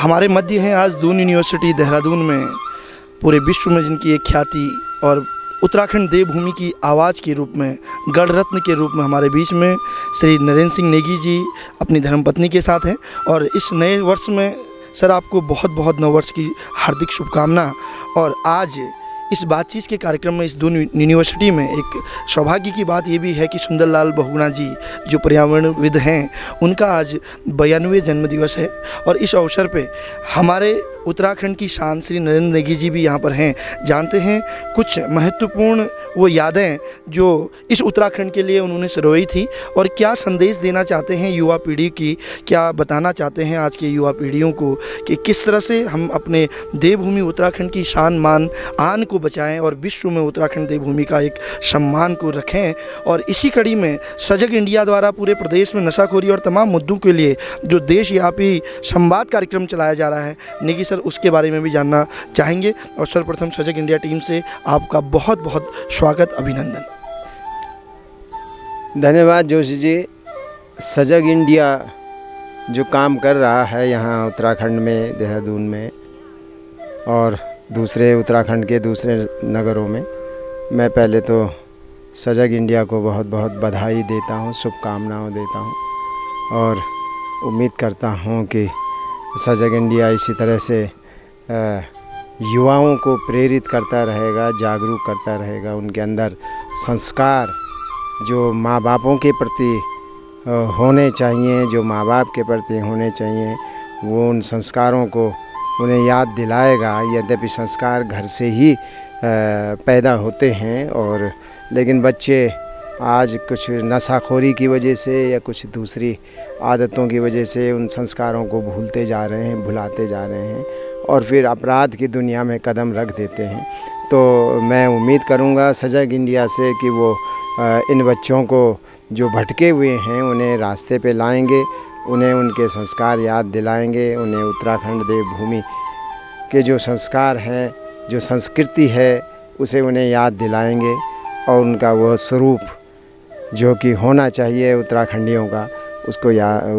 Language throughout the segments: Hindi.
हमारे मध्य हैं आज दून यूनिवर्सिटी देहरादून में पूरे विश्व में जिनकी एक ख्याति और उत्तराखंड देवभूमि की आवाज़ के रूप में, गढ़ रत्न के रूप में हमारे बीच में श्री नरेंद्र सिंह नेगी जी अपनी धर्मपत्नी के साथ हैं। और इस नए वर्ष में सर आपको बहुत बहुत नववर्ष की हार्दिक शुभकामना। और आज इस बातचीत के कार्यक्रम में इस दून यूनिवर्सिटी में एक सौभाग्य की बात ये भी है कि सुंदरलाल बहुगुणा जी जो पर्यावरणविद हैं, उनका आज 92वें जन्मदिवस है। और इस अवसर पे हमारे उत्तराखंड की शान श्री नरेंद्र नेगी जी भी यहाँ पर हैं। जानते हैं कुछ महत्वपूर्ण वो यादें जो इस उत्तराखंड के लिए उन्होंने सरोई थी और क्या संदेश देना चाहते हैं युवा पीढ़ी की, क्या बताना चाहते हैं आज के युवा पीढ़ियों को कि किस तरह से हम अपने देवभूमि उत्तराखंड की शान मान आन को बचाएं और विश्व में उत्तराखंड देवभूमि का एक सम्मान को रखें। और इसी कड़ी में सजग इंडिया द्वारा पूरे प्रदेश में नशाखोरी और तमाम मुद्दों के लिए जो देशव्यापी संवाद कार्यक्रम चलाया जा रहा है, नेगी सर उसके बारे में भी जानना चाहेंगे। और सर्वप्रथम सजग इंडिया टीम से आपका बहुत बहुत स्वागत, अभिनंदन। धन्यवाद जोशी जी। सजग इंडिया जो काम कर रहा है यहाँ उत्तराखंड में, देहरादून में और दूसरे उत्तराखंड के दूसरे नगरों में, मैं पहले तो सजग इंडिया को बहुत बहुत बधाई देता हूँ, शुभकामनाएं देता हूँ और उम्मीद करता हूँ कि सजग इंडिया इसी तरह से युवाओं को प्रेरित करता रहेगा, जागरूक करता रहेगा। उनके अंदर संस्कार जो माँ बापों के प्रति होने चाहिए, जो माँ बाप के प्रति होने चाहिए, वो उन संस्कारों को उन्हें याद दिलाएगा। यद्यपि संस्कार घर से ही पैदा होते हैं और लेकिन बच्चे आज कुछ नशाखोरी की वजह से या कुछ दूसरी आदतों की वजह से उन संस्कारों को भूलते जा रहे हैं, भुलाते जा रहे हैं और फिर अपराध की दुनिया में कदम रख देते हैं। तो मैं उम्मीद करूंगा सजग इंडिया से कि वो इन बच्चों को जो भटके हुए हैं उन्हें रास्ते पे लाएंगे, उन्हें उनके संस्कार याद दिलाएंगे, उन्हें उत्तराखंड देवभूमि के जो संस्कार हैं, जो संस्कृति है, उसे उन्हें याद दिलाएंगे और उनका वह स्वरूप जो कि होना चाहिए उत्तराखंडियों का,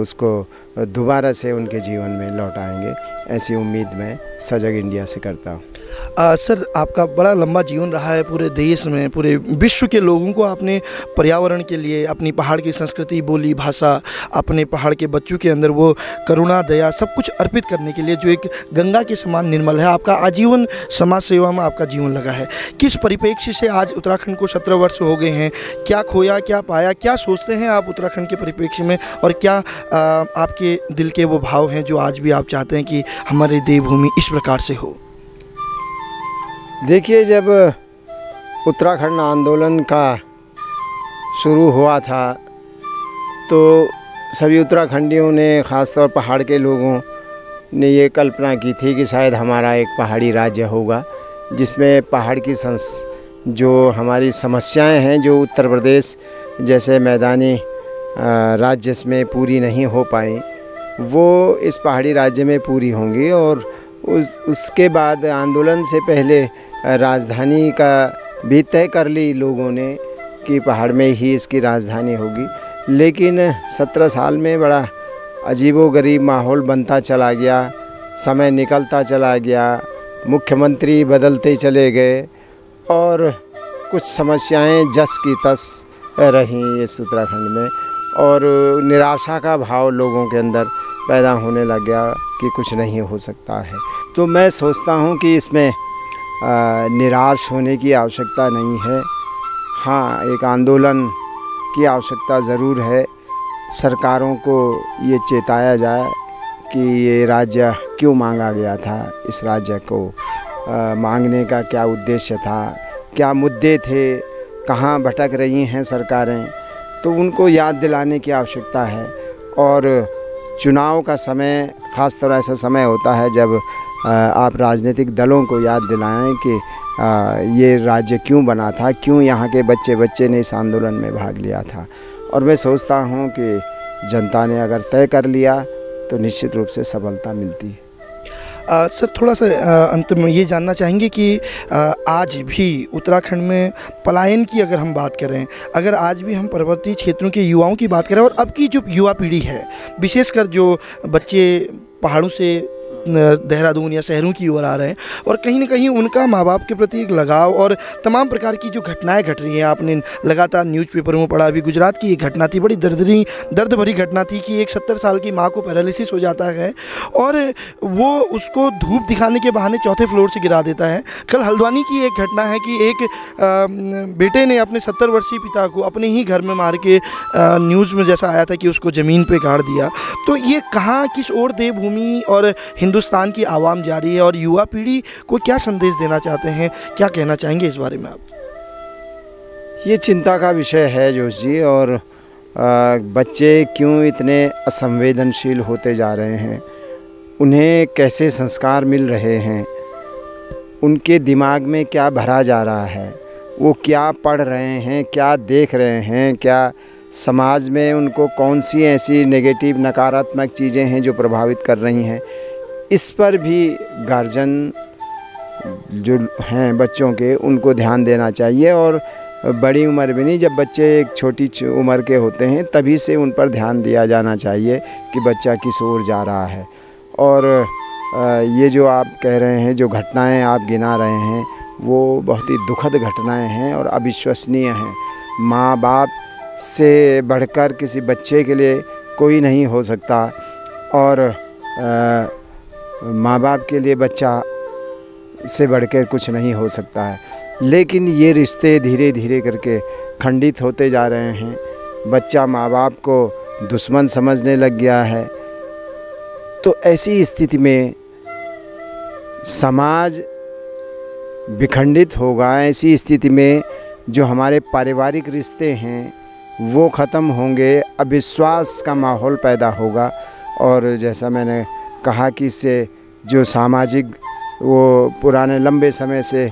उसको दोबारा से उनके जीवन में लौटाएंगे। ऐसी उम्मीद मैं सजग इंडिया से करता हूँ। सर आपका बड़ा लंबा जीवन रहा है पूरे देश में, पूरे विश्व के लोगों को आपने पर्यावरण के लिए, अपनी पहाड़ की संस्कृति, बोली, भाषा, अपने पहाड़ के बच्चों के अंदर वो करुणा, दया सब कुछ अर्पित करने के लिए जो एक गंगा के समान निर्मल है, आपका आजीवन समाज सेवा में आपका जीवन लगा है। किस परिप्रेक्ष्य से आज उत्तराखंड को 17 वर्ष हो गए हैं, क्या खोया, क्या पाया, क्या सोचते हैं आप उत्तराखंड के परिप्रेक्ष्य में और क्या आपके दिल के वो भाव हैं जो आज भी आप चाहते हैं कि हमारी देवभूमि इस प्रकार से हो? देखिए, जब उत्तराखंड आंदोलन का शुरू हुआ था तो सभी उत्तराखंडियों ने, ख़ासतौर पहाड़ के लोगों ने ये कल्पना की थी कि शायद हमारा एक पहाड़ी राज्य होगा जिसमें पहाड़ की जो हमारी समस्याएं हैं, जो उत्तर प्रदेश जैसे मैदानी राज्य में पूरी नहीं हो पाई, वो इस पहाड़ी राज्य में पूरी होंगी। और उसके बाद आंदोलन से पहले राजधानी का भी तय कर ली लोगों ने कि पहाड़ में ही इसकी राजधानी होगी। लेकिन 17 साल में बड़ा अजीबोगरीब माहौल बनता चला गया, समय निकलता चला गया, मुख्यमंत्री बदलते चले गए और कुछ समस्याएं जस की तस रहीं इस उत्तराखंड में और निराशा का भाव लोगों के अंदर पैदा होने लग गया कि कुछ नहीं हो सकता है। तो मैं सोचता हूँ कि इसमें निराश होने की आवश्यकता नहीं है। हाँ, एक आंदोलन की आवश्यकता ज़रूर है। सरकारों को ये चेताया जाए कि ये राज्य क्यों मांगा गया था, इस राज्य को मांगने का क्या उद्देश्य था, क्या मुद्दे थे, कहाँ भटक रही हैं सरकारें, तो उनको याद दिलाने की आवश्यकता है। और चुनाव का समय ख़ासतौर ऐसा समय होता है जब आप राजनीतिक दलों को याद दिलाएं कि ये राज्य क्यों बना था, क्यों यहाँ के बच्चे ने इस आंदोलन में भाग लिया था। और मैं सोचता हूँ कि जनता ने अगर तय कर लिया तो निश्चित रूप से सफलता मिलती है। सर थोड़ा सा अंत में ये जानना चाहेंगे कि आज भी उत्तराखंड में पलायन की अगर हम बात करें, अगर आज भी हम पर्वतीय क्षेत्रों के युवाओं की बात करें और अब की जो युवा पीढ़ी है, विशेषकर जो बच्चे पहाड़ों से देहरादून या शहरों की ओर आ रहे हैं और कहीं ना कहीं उनका माँ बाप के प्रति एक लगाव और तमाम प्रकार की जो घटनाएं घट रही हैं, आपने लगातार न्यूज़पेपर में पढ़ा। अभी गुजरात की एक घटना थी, बड़ी दर्द भरी घटना थी कि एक 70 साल की माँ को पैरालिसिस हो जाता है और वो उसको धूप दिखाने के बहाने चौथे फ्लोर से गिरा देता है। कल हल्द्वानी की एक घटना है कि एक बेटे ने अपने 70 वर्षीय पिता को अपने ही घर में मार के न्यूज़ में जैसा आया था कि उसको ज़मीन पे गाड़ दिया। तो ये कहाँ किस ओर देवभूमि और हिंदुस्तान की आवाम जा रही है और युवा पीढ़ी को क्या संदेश देना चाहते हैं, क्या कहना चाहेंगे इस बारे में आप? ये चिंता का विषय है जोश जी। और बच्चे क्यों इतने असंवेदनशील होते जा रहे हैं, उन्हें कैसे संस्कार मिल रहे हैं, उनके दिमाग में क्या भरा जा रहा है, वो क्या पढ़ रहे हैं, क्या देख रहे हैं, क्या समाज में उनको कौन सी ऐसी नेगेटिव नकारात्मक चीज़ें हैं जो प्रभावित कर रही हैं, इस पर भी गार्जियन जो हैं बच्चों के, उनको ध्यान देना चाहिए। और बड़ी उम्र में नहीं, जब बच्चे एक छोटी उम्र के होते हैं तभी से उन पर ध्यान दिया जाना चाहिए कि बच्चा किस ओर जा रहा है। और ये जो आप कह रहे हैं, जो घटनाएं आप गिना रहे हैं, वो बहुत ही दुखद घटनाएं हैं और अविश्वसनीय हैं। माँ बाप से बढ़कर किसी बच्चे के लिए कोई नहीं हो सकता और माँ बाप के लिए बच्चा से बढ़कर कुछ नहीं हो सकता है। लेकिन ये रिश्ते धीरे धीरे करके खंडित होते जा रहे हैं। बच्चा माँ बाप को दुश्मन समझने लग गया है। तो ऐसी स्थिति में समाज विखंडित होगा। ऐसी स्थिति में जो हमारे पारिवारिक रिश्ते हैं वो ख़त्म होंगे, अविश्वास का माहौल पैदा होगा। और जैसा मैंने कहा कि इससे जो सामाजिक वो पुराने लंबे समय से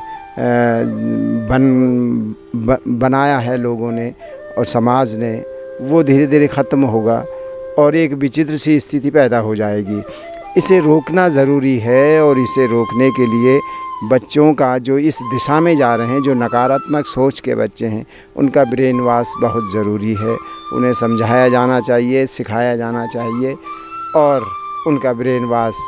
बनाया है लोगों ने और समाज ने, वो धीरे धीरे ख़त्म होगा और एक विचित्र सी स्थिति पैदा हो जाएगी। इसे रोकना ज़रूरी है और इसे रोकने के लिए बच्चों का जो इस दिशा में जा रहे हैं, जो नकारात्मक सोच के बच्चे हैं, उनका ब्रेन वॉश बहुत ज़रूरी है। उन्हें समझाया जाना चाहिए, सिखाया जाना चाहिए और उनका ब्रेन वॉश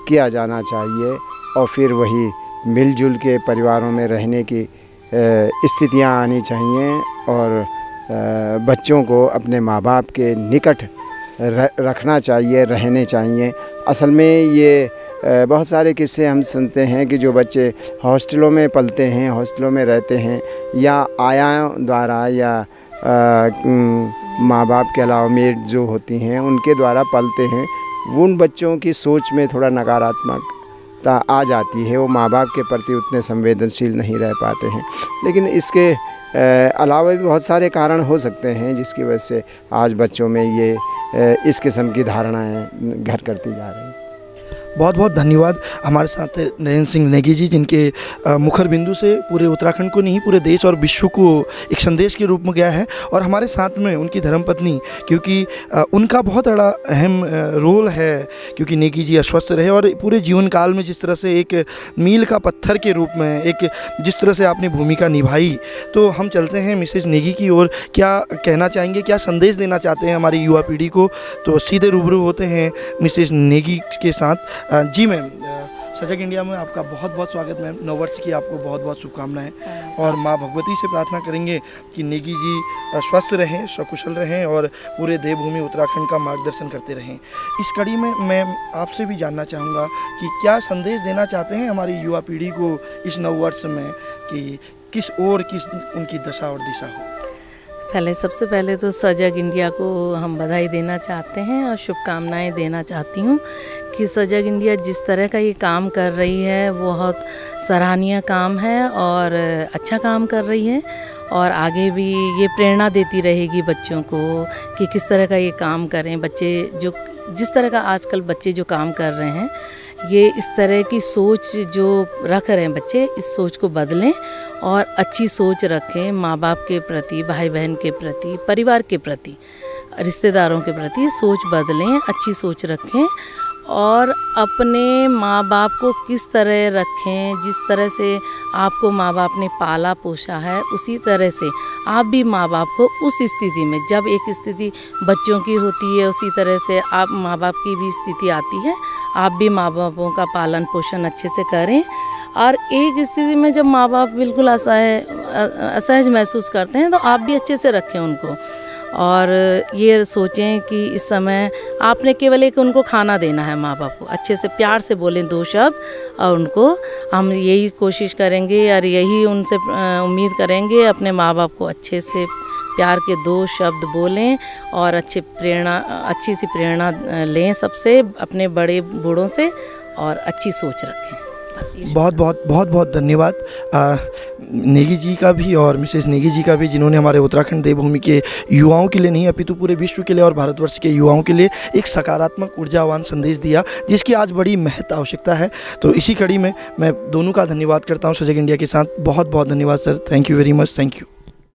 किया जाना चाहिए और फिर वही मिलजुल के परिवारों में रहने की स्थितियां आनी चाहिए और बच्चों को अपने माँ बाप के निकट रखना चाहिए, रहने चाहिए। असल में ये बहुत सारे किस्से हम सुनते हैं कि जो बच्चे हॉस्टलों में पलते हैं, हॉस्टलों में रहते हैं या आयाओं द्वारा या माँ बाप के अलावा मेड जो होती हैं उनके द्वारा पलते हैं, उन बच्चों की सोच में थोड़ा नकारात्मकता आ जाती है। वो माँ बाप के प्रति उतने संवेदनशील नहीं रह पाते हैं। लेकिन इसके अलावा भी बहुत सारे कारण हो सकते हैं जिसकी वजह से आज बच्चों में ये इस किस्म की धारणाएं घर करती जा रही हैं। बहुत बहुत धन्यवाद। हमारे साथ नरेंद्र सिंह नेगी जी, जिनके मुखर बिंदु से पूरे उत्तराखंड को नहीं पूरे देश और विश्व को एक संदेश के रूप में गया है। और हमारे साथ में उनकी धर्मपत्नी, क्योंकि उनका बहुत बड़ा अहम रोल है, क्योंकि नेगी जी अस्वस्थ रहे और पूरे जीवन काल में जिस तरह से एक मील का पत्थर के रूप में एक जिस तरह से आपने भूमिका निभाई। तो हम चलते हैं मिसेज नेगी की ओर। क्या कहना चाहेंगे, क्या संदेश देना चाहते हैं हमारी युवा पीढ़ी को? तो सीधे रूबरू होते हैं मिसेज नेगी के साथ। जी मैम, सजग इंडिया में आपका बहुत बहुत स्वागत मैम। नववर्ष की आपको बहुत बहुत शुभकामनाएं और माँ भगवती से प्रार्थना करेंगे कि नेगी जी स्वस्थ रहें, सकुशल रहें और पूरे देवभूमि उत्तराखंड का मार्गदर्शन करते रहें। इस कड़ी में मैं आपसे भी जानना चाहूँगा कि क्या संदेश देना चाहते हैं हमारी युवा पीढ़ी को इस नववर्ष में, कि किस ओर किस उनकी दशा और दिशा हो? सबसे पहले तो सजग इंडिया को हम बधाई देना चाहते हैं और शुभकामनाएं देना चाहती हूँ कि सजग इंडिया जिस तरह का ये काम कर रही है वो बहुत सराहनीय काम है और अच्छा काम कर रही है और आगे भी ये प्रेरणा देती रहेगी बच्चों को कि किस तरह का ये काम करें। बच्चे जो जिस तरह का आजकल बच्चे जो काम कर रहे हैं, ये इस तरह की सोच जो रख रहे हैं बच्चे, इस सोच को बदलें और अच्छी सोच रखें माँ बाप के प्रति, भाई बहन के प्रति, परिवार के प्रति, रिश्तेदारों के प्रति सोच बदलें, अच्छी सोच रखें और अपने माँ बाप को किस तरह रखें, जिस तरह से आपको माँ बाप ने पाला पोसा है उसी तरह से आप भी माँ बाप को उस स्थिति में, जब एक स्थिति बच्चों की होती है उसी तरह से आप माँ बाप की भी स्थिति आती है, आप भी माँ बापों का पालन पोषण अच्छे से करें। और एक स्थिति में जब माँ बाप बिल्कुल असहज महसूस करते हैं तो आप भी अच्छे से रखें उनको, और ये सोचें कि इस समय आपने केवल एक उनको खाना देना है, माँ बाप को अच्छे से प्यार से बोलें 2 शब्द, और उनको हम यही कोशिश करेंगे और यही उनसे उम्मीद करेंगे अपने माँ बाप को अच्छे से प्यार के 2 शब्द बोलें और अच्छी सी प्रेरणा लें सबसे, अपने बड़े बूढ़ों से, और अच्छी सोच रखें। बहुत बहुत धन्यवाद नेगी जी का भी और मिसेस नेगी जी का भी, जिन्होंने हमारे उत्तराखंड देवभूमि के युवाओं के लिए नहीं अपितु पूरे विश्व के लिए और भारतवर्ष के युवाओं के लिए एक सकारात्मक ऊर्जावान संदेश दिया, जिसकी आज बड़ी महत्व आवश्यकता है। तो इसी कड़ी में मैं दोनों का धन्यवाद करता हूं सजग इंडिया के साथ। बहुत बहुत धन्यवाद sir, thank you very much, thank you.